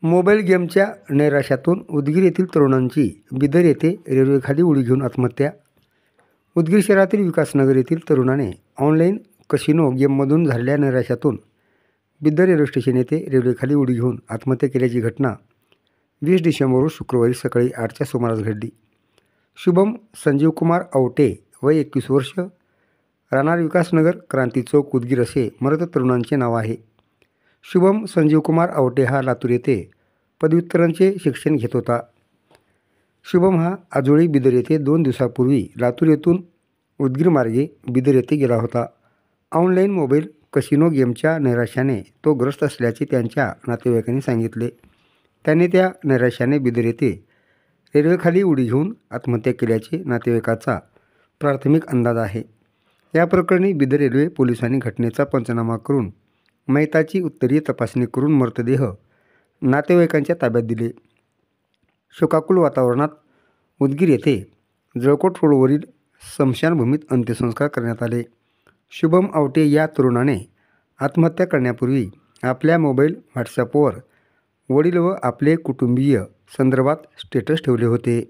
Mobile गेमच्या नैराश्यातून उदगीर येथील तरुणांची बिदर येथे रेल्वेखाली उडी घेऊन आत्महत्या. उदगीर शहरातील विकासनगर येथील तरुणाने ऑनलाईन कसिनो गेममधून झालेल्या नैराश्यातून बिदर रेल्वे स्टेशन येथे रेल्वेखाली उडी घेऊन आत्महत्या केल्याची घटना 20 डिसेंबर शुक्रवारी सकाळी 8च्या सुमारास घडली. शुभम संजीवकुमार आवटे वय 21 वर्ष, राहणार विकासनगर, क्रांती चौक, उदगीर असे मृत तरुणांचे नाव आहे. शुभम संजीवकुमार आवटे हा लातूर येथे पदव्युत्तरांचे शिक्षण घेत होता. शुभम हा आजोळी बिदर येथे 2 दिवसापूर्वी लातूर येथून उदगीर मार्गे बिदर येथे गेला होता. ऑनलाईन मोबाईल कसिनो गेमच्या नैराश्याने तो ग्रस्त असल्याचे त्यांच्या नातेवाईकांनी सांगितले. त्याने त्या नैराश्याने बिदर येथे रेल्वेखाली उडी घेऊन आत्महत्या केल्याचे नातेवाईकाचा प्राथमिक अंदाज आहे. या प्रकरणी बिदर रेल्वे पोलिसांनी घटनेचा पंचनामा करून मयताची उत्तरीय तपासणी करून मृतदेह नातेवाईकांच्या ताब्यात दिले. शोकाकुल वातावरणात उदगीर येथे जळकोट रोडवरील स्मशानभूमीत अंत्यसंस्कार करण्यात आले. शुभम आवटे या तरुणाने आत्महत्या करण्यापूर्वी आपल्या मोबाईल व्हॉट्सॲपवर वडील व आपले कुटुंबीय संदर्भात स्टेटस ठेवले होते.